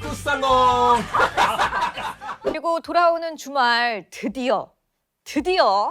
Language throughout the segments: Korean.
굿상공. 그리고 돌아오는 주말 드디어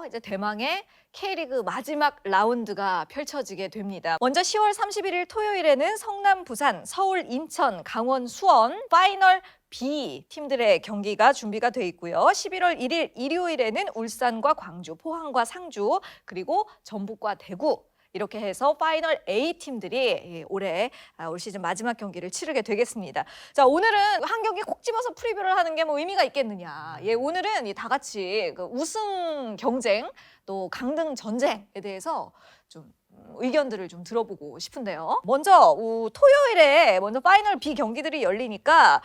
이제 대망의 K리그 마지막 라운드가 펼쳐지게 됩니다. 먼저 10월 31일 토요일에는 성남, 부산, 서울, 인천, 강원, 수원 파이널 B 팀들의 경기가 준비가 돼 있고요. 11월 1일 일요일에는 울산과 광주, 포항과 상주, 그리고 전북과 대구 이렇게 해서 파이널 A 팀들이 올해 올 시즌 마지막 경기를 치르게 되겠습니다. 자, 오늘은 한 경기 콕 집어서 프리뷰를 하는 게 뭐 의미가 있겠느냐. 오늘은 다 같이 그 우승 경쟁 또 강등 전쟁에 대해서 좀 의견들을 좀 들어보고 싶은데요. 먼저 토요일에 파이널 B 경기들이 열리니까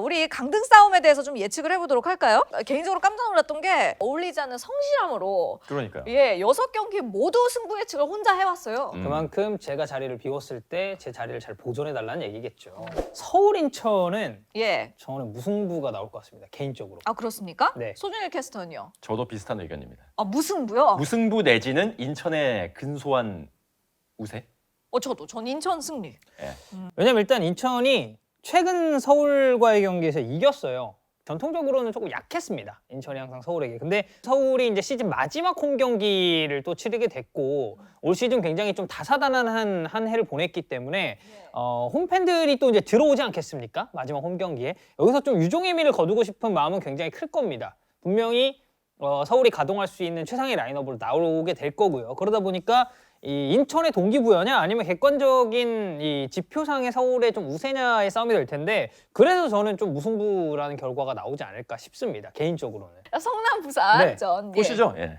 우리 강등 싸움에 대해서 좀 예측을 해보도록 할까요? 개인적으로 깜짝 놀랐던 게 어울리지 않는 성실함으로 그러니까요. 6경기 모두 승부 예측을 혼자 해왔어요. 그만큼 제가 자리를 비웠을 때 제 자리를 잘 보존해달라는 얘기겠죠. 서울 인천은 예. 저는 무승부가 나올 것 같습니다. 개인적으로. 아, 그렇습니까? 네. 소중일 캐스터는요? 저도 비슷한 의견입니다. 아, 무승부요? 무승부 내지는 인천의 근소한 우세? 전 인천 승리. 왜냐면 일단 인천이 최근 서울과의 경기에서 이겼어요. 전통적으로는 조금 약했습니다. 인천이 항상 서울에게. 근데 서울이 이제 시즌 마지막 홈 경기를 또 치르게 됐고 올 시즌 굉장히 좀 다사다난한 한 해를 보냈기 때문에 홈팬들이 또 이제 들어오지 않겠습니까? 마지막 홈 경기에. 여기서 좀 유종의 미를 거두고 싶은 마음은 굉장히 클 겁니다. 분명히 서울이 가동할 수 있는 최상의 라인업으로 나오게 될 거고요. 그러다 보니까 이 인천의 동기부여냐 아니면 객관적인 이 지표상의 서울의 좀 우세냐의 싸움이 될 텐데 그래서 저는 좀 무승부라는 결과가 나오지 않을까 싶습니다. 개인적으로는. 성남 부산 네. 전. 보시죠. 예.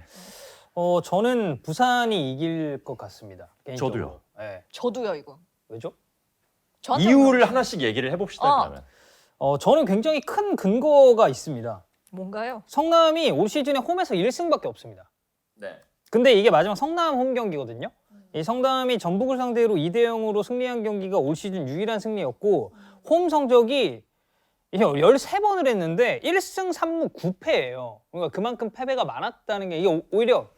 저는 부산이 이길 것 같습니다. 개인적으로. 저도요. 네. 저도요, 이거. 왜죠? 저한테 이유를 물어보세요. 하나씩 얘기를 해봅시다. 그러면. 저는 굉장히 큰 근거가 있습니다. 뭔가요? 성남이 올 시즌에 홈에서 1승밖에 없습니다. 네. 근데 이게 마지막 성남 홈 경기거든요. 이 성남이 전북을 상대로 2대0으로 승리한 경기가 올 시즌 유일한 승리였고 홈 성적이 13번을 했는데 1승 3무 9패예요. 그러니까 그만큼 패배가 많았다는 게 이게 오히려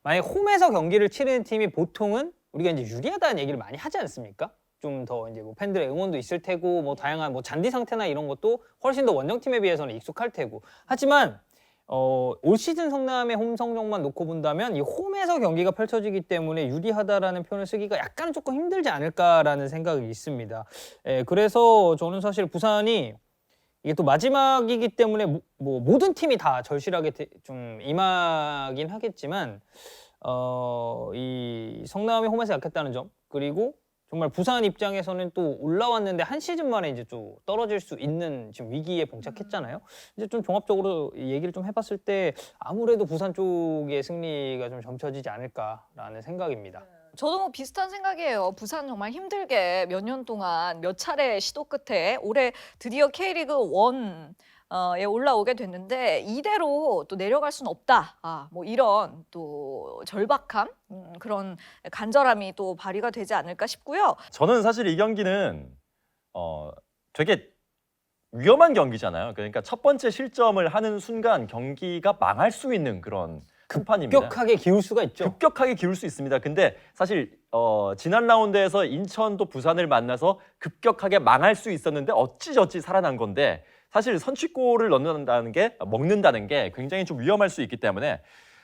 만약에 홈에서 경기를 치르는 팀이 보통은 우리가 이제 유리하다는 얘기를 많이 하지 않습니까? 좀 더 이제 뭐 팬들의 응원도 있을 테고 뭐 다양한 뭐 잔디 상태나 이런 것도 훨씬 더 원정팀에 비해서는 익숙할 테고. 하지만 올 시즌 성남의 홈 성적만 놓고 본다면 이 홈에서 경기가 펼쳐지기 때문에 유리하다라는 표현을 쓰기가 약간 조금 힘들지 않을까라는 생각이 있습니다. 그래서 저는 사실 부산이 이게 또 마지막이기 때문에 뭐 모든 팀이 다 절실하게 좀 임하긴 하겠지만 이 성남이 홈에서 약했다는 점 그리고 정말 부산 입장에서는 또 올라왔는데 한 시즌 만에 이제 좀 떨어질 수 있는 지금 위기에 봉착했잖아요. 이제 좀 종합적으로 얘기를 좀 해봤을 때 아무래도 부산 쪽의 승리가 좀 점쳐지지 않을까라는 생각입니다. 저도 뭐 비슷한 생각이에요. 부산 정말 힘들게 몇 년 동안 몇 차례 시도 끝에 올해 드디어 K리그 1에 올라오게 됐는데 이대로 또 내려갈 수는 없다. 뭐 이런 또 절박함, 그런 간절함이 또 발휘가 되지 않을까 싶고요. 저는 사실 이 경기는 되게 위험한 경기잖아요. 그러니까 첫 번째 실점을 하는 순간 경기가 망할 수 있는 그런 판입니다. 급격하게 기울 수가 있죠. 급격하게 기울 수 있습니다. 근데 사실 지난 라운드에서 인천도 부산을 만나서 급격하게 망할 수 있었는데 어찌저찌 살아난 건데 사실 선취골을 먹는다는 게 굉장히 좀 위험할 수 있기 때문에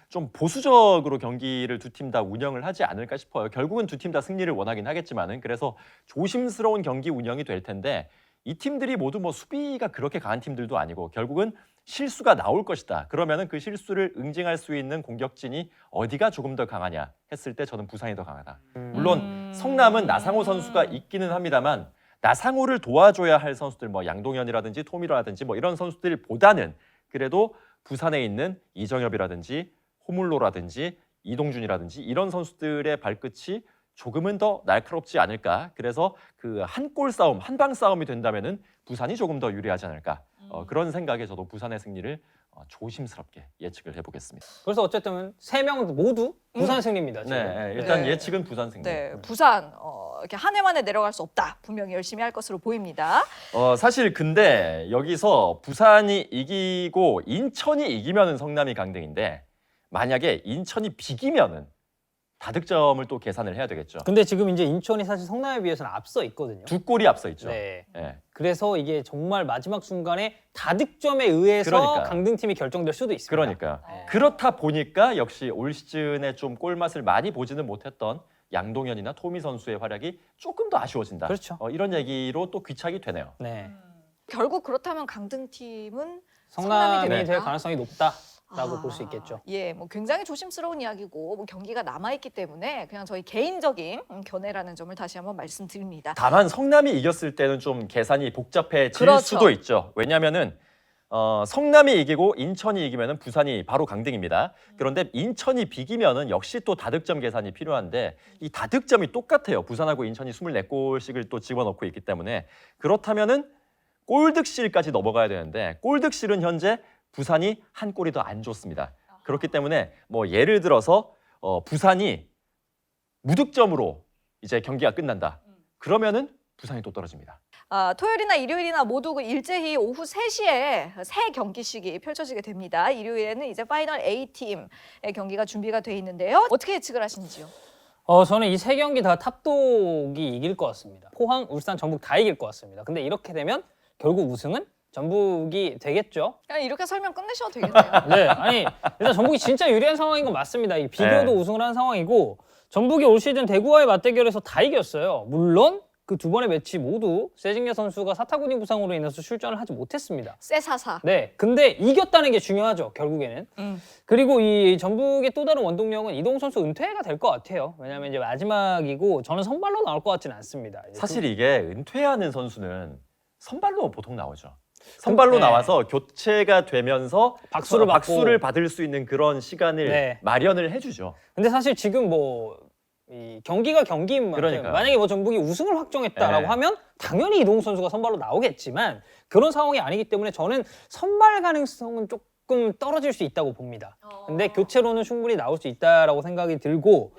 좀 보수적으로 경기를 두 팀 다 운영을 하지 않을까 싶어요. 결국은 두 팀 다 승리를 원하긴 하겠지만은 그래서 조심스러운 경기 운영이 될 텐데 이 팀들이 모두 뭐 수비가 그렇게 강한 팀들도 아니고 결국은 실수가 나올 것이다. 그러면은 그 실수를 응징할 수 있는 공격진이 어디가 조금 더 강하냐 했을 때 저는 부산이 더 강하다. 물론 성남은 나상호 선수가 있기는 합니다만 나상호를 도와줘야 할 선수들 뭐 양동현이라든지 토미로라든지 뭐 이런 선수들보다는 그래도 부산에 있는 이정엽이라든지 호물로라든지 이동준이라든지 이런 선수들의 발끝이 조금은 더 날카롭지 않을까. 그래서 그 한 골 싸움, 한방 싸움이 된다면은 부산이 조금 더 유리하지 않을까. 그런 생각에 저도 부산의 승리를 조심스럽게 예측을 해보겠습니다. 그래서 어쨌든 세 명 모두 부산 승리입니다. 지금. 네, 일단 네. 예측은 부산 승리. 네, 부산 이렇게 한 해 만에 내려갈 수 없다. 분명히 열심히 할 것으로 보입니다. 사실 근데 여기서 부산이 이기고 인천이 이기면은 성남이 강등인데 만약에 인천이 비기면은 다득점을 또 계산을 해야 되겠죠. 근데 지금 이제 인천이 사실 성남에 비해서는 앞서 있거든요. 2골이 앞서 있죠. 네. 예. 그래서 이게 정말 마지막 순간에 다득점에 의해서 그러니까요. 강등팀이 결정될 수도 있습니다. 그러니까요. 네. 그렇다 보니까 역시 올 시즌에 좀 골맛을 많이 보지는 못했던 양동현이나 토미 선수의 활약이 조금 더 아쉬워진다. 그렇죠. 이런 얘기로 또 귀착이 되네요. 네. 결국 그렇다면 강등팀은 성남이 됩니까? 될 가능성이 높다라고 볼 수 있겠죠. 예, 뭐 굉장히 조심스러운 이야기고 뭐 경기가 남아 있기 때문에 그냥 저희 개인적인 견해라는 점을 다시 한번 말씀드립니다. 다만 성남이 이겼을 때는 좀 계산이 복잡해질 그렇죠. 수도 있죠. 왜냐하면은 성남이 이기고 인천이 이기면은 부산이 바로 강등입니다. 그런데 인천이 비기면은 역시 또 다득점 계산이 필요한데 이 다득점이 똑같아요. 부산하고 인천이 24골씩을 또 집어넣고 있기 때문에 그렇다면은 골득실까지 넘어가야 되는데 골득실은 현재 부산이 한 골이 더 안 좋습니다. 그렇기 때문에 뭐 예를 들어서 부산이 무득점으로 이제 경기가 끝난다. 그러면은 부산이 또 떨어집니다. 토요일이나 일요일이나 모두 그 일제히 오후 3시에 세 경기씩이 펼쳐지게 됩니다. 일요일에는 이제 파이널 A팀의 경기가 준비가 돼 있는데요. 어떻게 예측을 하시는지요? 저는 이 세 경기 다 탑독이 이길 것 같습니다. 포항, 울산, 전북 다 이길 것 같습니다. 근데 이렇게 되면 결국 우승은 전북이 되겠죠. 그냥 이렇게 설명 끝내셔도 되겠네요. 네, 아니 일단 전북이 진짜 유리한 상황인 건 맞습니다. 이 비교도 네. 우승을 한 상황이고 전북이 올 시즌 대구와의 맞대결에서 다 이겼어요. 물론 그 두 번의 매치 모두 세징야 선수가 사타구니 부상으로 인해서 출전을 하지 못했습니다. 쎄사사. 네, 근데 이겼다는 게 중요하죠, 결국에는. 그리고 이 전북의 또 다른 원동력은 이동욱 선수 은퇴가 될 것 같아요. 왜냐하면 이제 마지막이고 저는 선발로 나올 것 같지는 않습니다. 이제 사실 이게 은퇴하는 선수는 선발로 보통 나오죠. 선발로 네. 나와서 교체가 되면서 박수를 받고. 박수를 받을 수 있는 그런 시간을 네. 마련을 해주죠. 근데 사실 지금 뭐 이 경기가 경기인 만큼 그러니까요. 만약에 뭐 전북이 우승을 확정했다라고 네. 하면 당연히 이동욱 선수가 선발로 나오겠지만 그런 상황이 아니기 때문에 저는 선발 가능성은 조금 떨어질 수 있다고 봅니다. 근데 교체로는 충분히 나올 수 있다라고 생각이 들고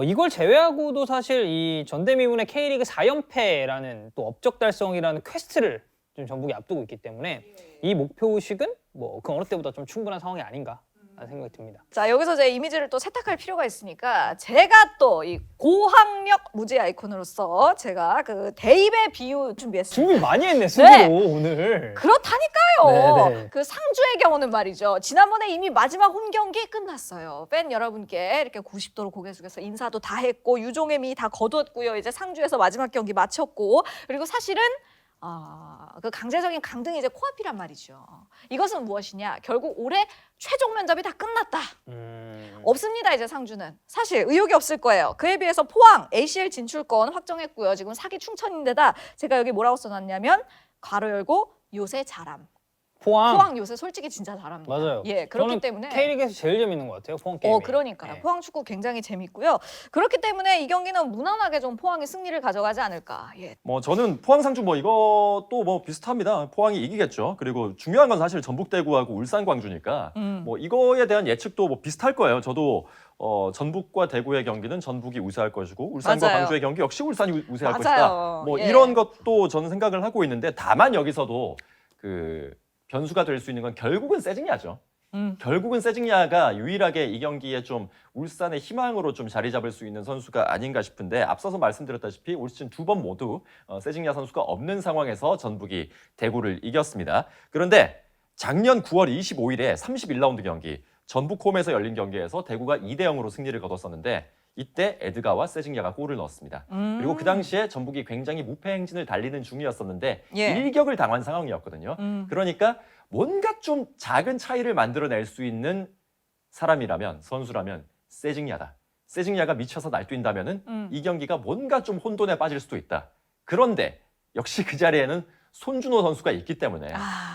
이걸 제외하고도 사실 이 전대미문의 K리그 4연패라는 또 업적 달성이라는 퀘스트를 좀 전북이 앞두고 있기 때문에 이 목표 의식은 뭐 그 어느 때보다 좀 충분한 상황이 아닌가 라는 생각이 듭니다. 자, 여기서 제 이미지를 또 세탁할 필요가 있으니까 제가 또 이 고학력 무지 아이콘으로서 제가 그 대입의 비유 준비했습니다. 준비 많이 했네, 수비로 네. 오늘. 그렇다니까요. 네네. 그 상주의 경우는 말이죠. 지난번에 이미 마지막 홈 경기 끝났어요. 팬 여러분께 이렇게 90도로 고개 숙여서 인사도 다 했고 유종의 미 다 거뒀고요. 이제 상주에서 마지막 경기 마쳤고 그리고 사실은 그 강제적인 강등이 이제 코앞이란 말이죠. 이것은 무엇이냐? 결국 올해 최종 면접이 다 끝났다. 없습니다. 이제 상주는 사실 의욕이 없을 거예요. 그에 비해서 포항 ACL 진출권 확정했고요. 지금 사기 충천인데다 제가 여기 뭐라고 써놨냐면 괄호 열고 요새 잘함. 포항 요새 솔직히 진짜 잘합니다. 맞아요. 예, 그렇기 저는 때문에 K리그에서 제일 재밌는 것 같아요, 포항 게임이. 그러니까요. 네. 포항 축구 굉장히 재밌고요. 그렇기 때문에 이 경기는 무난하게 좀 포항이 승리를 가져가지 않을까. 예. 뭐 저는 포항 상주 뭐 이것도 뭐 비슷합니다. 포항이 이기겠죠. 그리고 중요한 건 사실 전북 대구하고 울산 광주니까 뭐 이거에 대한 예측도 뭐 비슷할 거예요. 저도 전북과 대구의 경기는 전북이 우세할 것이고 울산과 맞아요. 광주의 경기 역시 울산이 우세할 맞아요. 것이다. 뭐 예. 이런 것도 저는 생각을 하고 있는데 다만 여기서도 그 변수가 될 수 있는 건 결국은 세징야죠. 결국은 세징야가 유일하게 이 경기에 좀 울산의 희망으로 좀 자리 잡을 수 있는 선수가 아닌가 싶은데 앞서서 말씀드렸다시피 올 시즌 2번 모두 세징야 선수가 없는 상황에서 전북이 대구를 이겼습니다. 그런데 작년 9월 25일에 31라운드 경기 전북 홈에서 열린 경기에서 대구가 2대0으로 승리를 거뒀었는데 이때 에드가와 세징야가 골을 넣었습니다. 그리고 그 당시에 전북이 굉장히 무패 행진을 달리는 중이었었는데 예. 일격을 당한 상황이었거든요. 그러니까 뭔가 좀 작은 차이를 만들어낼 수 있는 사람이라면 선수라면 세징야다. 세징야가 미쳐서 날뛴다면은 이 경기가 뭔가 좀 혼돈에 빠질 수도 있다. 그런데 역시 그 자리에는 손준호 선수가 있기 때문에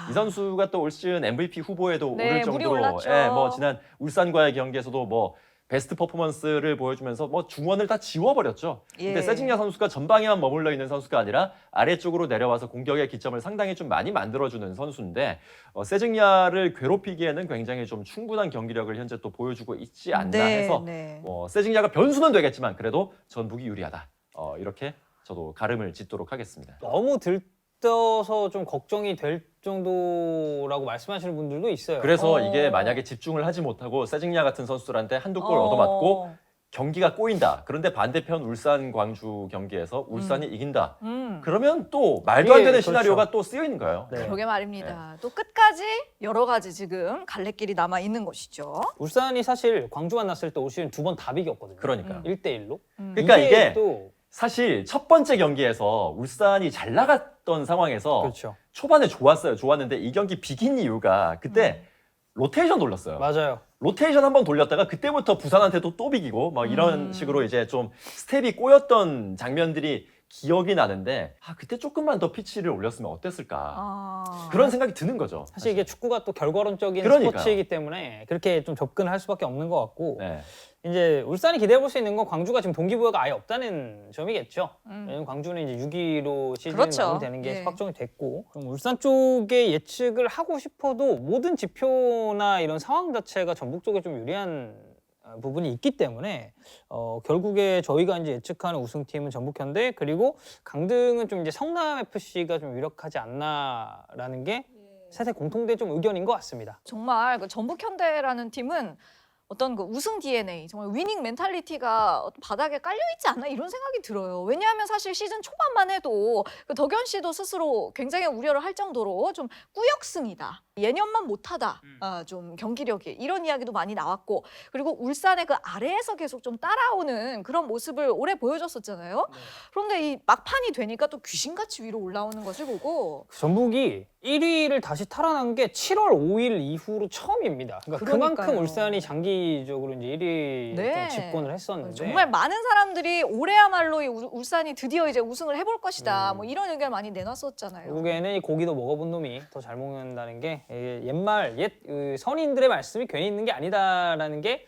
이 선수가 또 올 시즌 MVP 후보에도 네, 오를 물이 정도로 올랐죠. 뭐 지난 울산과의 경기에서도 뭐 베스트 퍼포먼스를 보여주면서 뭐 중원을 다 지워버렸죠. 근데 예. 세징야 선수가 전방에만 머물러 있는 선수가 아니라 아래쪽으로 내려와서 공격의 기점을 상당히 좀 많이 만들어주는 선수인데 세징야를 괴롭히기에는 굉장히 좀 충분한 경기력을 현재 또 보여주고 있지 않나 네, 해서 네. 세징야가 변수는 되겠지만 그래도 전북이 유리하다. 이렇게 저도 가름을 짓도록 하겠습니다. 너무 들떠서 좀 걱정이 될 정도라고 말씀하시는 분들도 있어요. 그래서 이게 만약에 집중을 하지 못하고 세징야 같은 선수들한테 한두 골 얻어맞고 경기가 꼬인다. 그런데 반대편 울산 광주 경기에서 울산이 이긴다. 그러면 또 말도 안 예, 되는 그렇죠. 시나리오가 또 쓰여 있는 거예요. 네. 그러게 말입니다. 또 끝까지 여러 가지 지금 갈래길이 남아 있는 것이죠. 울산이 사실 광주 만났을 때 올 시즌 2번 다 비겼거든요. 그러니까. 1대1로. 그러니까 이게 또 사실 첫 번째 경기에서 울산이 잘 나갔던 상황에서 그렇죠. 초반에 좋았는데 이 경기 비긴 이유가 그때 로테이션 돌렸어요. 맞아요. 로테이션 한번 돌렸다가 그때부터 부산한테도 또 비기고 막 이런 식으로 이제 좀 스텝이 꼬였던 장면들이 기억이 나는데 그때 조금만 더 피치를 올렸으면 어땠을까 그런 생각이 드는 거죠. 사실 이게 축구가 또 결과론적인 그러니까요. 스포츠이기 때문에 그렇게 좀 접근을 할 수밖에 없는 것 같고 네. 이제 울산이 기대해 볼 수 있는 건 광주가 지금 동기부여가 아예 없다는 점이겠죠. 왜냐면 광주는 이제 6위로 시즌이 그렇죠. 마무리되는 게 예. 확정이 됐고 그럼 울산 쪽에 예측을 하고 싶어도 모든 지표나 이런 상황 자체가 전북 쪽에 좀 유리한 부분이 있기 때문에 결국에 저희가 이제 예측하는 우승팀은 전북현대 그리고 강등은 좀 이제 성남 FC가 좀 유력하지 않나라는 게 셋의 공통된 좀 의견인 것 같습니다. 정말 그 전북 현대라는 팀은 어떤 그 우승 DNA, 정말 위닝 멘탈리티가 어떤 바닥에 깔려 있지 않나 이런 생각이 들어요. 왜냐하면 사실 시즌 초반만 해도 그 덕현 씨도 스스로 굉장히 우려를 할 정도로 좀 꾸역승이다. 예년만 못하다. 좀 경기력이 이런 이야기도 많이 나왔고 그리고 울산의 그 아래에서 계속 좀 따라오는 그런 모습을 오래 보여줬었잖아요. 그런데 이 막판이 되니까 또 귀신같이 위로 올라오는 것을 보고 전북이 1위를 다시 탈환한 게 7월 5일 이후로 처음입니다. 그러니까 그만큼 그러니까요. 울산이 장기적으로 이제 1위 네. 좀 집권을 했었는데 정말 많은 사람들이 올해야말로 이 울산이 드디어 이제 우승을 해볼 것이다. 뭐 이런 의견을 많이 내놨었잖아요. 결국에는 이 고기도 먹어본 놈이 더 잘 먹는다는 게 옛 선인들의 말씀이 괜히 있는 게 아니다라는 게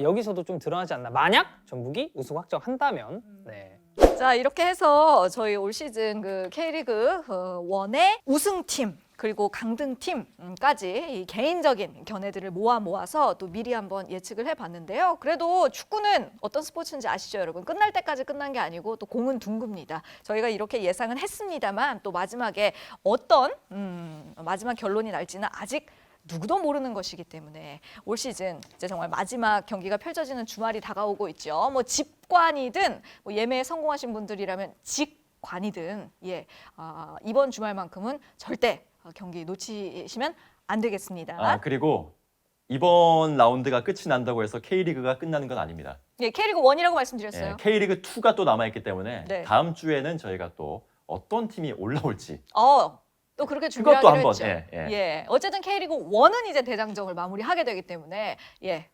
여기서도 좀 드러나지 않나. 만약 전북이 우승 확정한다면 네. 자 이렇게 해서 저희 올 시즌 그 K리그 1의 우승팀 그리고 강등팀까지 이 개인적인 견해들을 모아서 또 미리 한번 예측을 해봤는데요. 그래도 축구는 어떤 스포츠인지 아시죠, 여러분? 끝날 때까지 끝난 게 아니고 또 공은 둥급니다. 저희가 이렇게 예상은 했습니다만 또 마지막에 어떤 마지막 결론이 날지는 아직 누구도 모르는 것이기 때문에 올 시즌 이제 정말 마지막 경기가 펼쳐지는 주말이 다가오고 있죠. 뭐 집관이든 뭐 예매에 성공하신 분들이라면 직관이든 이번 주말만큼은 절대 경기 놓치시면 안 되겠습니다. 그리고 이번 라운드가 끝이 난다고 해서 K리그가 끝나는 건 아닙니다. 예, K리그 1이라고 말씀드렸어요. K리그 2가 또 남아있기 때문에 네. 다음 주에는 저희가 또 어떤 팀이 올라올지 또 그렇게 그것도 준비하기로 한번 했죠. 예. 어쨌든 K리그 1은 이제 대장정을 마무리하게 되기 때문에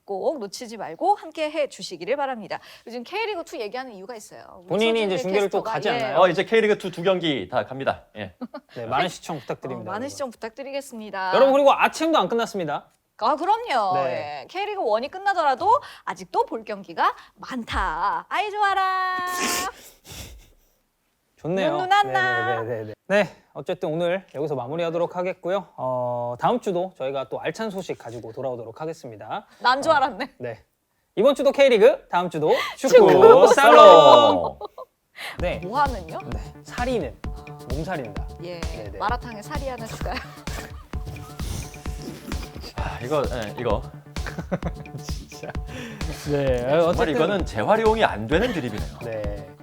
꼭 놓치지 말고 함께 해 주시기를 바랍니다. 요즘 K리그 2 얘기하는 이유가 있어요. 우리 본인이 서진일 이제 중계를 또 캐스터가, 가지 않나요? 이제 K리그 2 두 경기 다 갑니다. 예. 네, 많은 시청 부탁드립니다. 많은 여러분. 시청 부탁드리겠습니다. 여러분 그리고 아침도 안 끝났습니다. 그럼요. 네. 예. K리그 1이 끝나더라도 아직도 볼 경기가 많다. 아이 좋아라. 좋네요. 눈누난나. 네, 어쨌든 오늘 여기서 마무리하도록 하겠고요. 다음 주도 저희가 또 알찬 소식 가지고 돌아오도록 하겠습니다. 난 줄 알았네. 네, 이번 주도 K리그, 다음 주도 축구 축구 살롱. 네, 모하는요? 네, 살이는 몸살인다. 예. 네네. 마라탕에 살이 하나 줄까요? 이거 네, 정말 어쨌든 이거는 재활용이 안 되는 드립이네요. 네.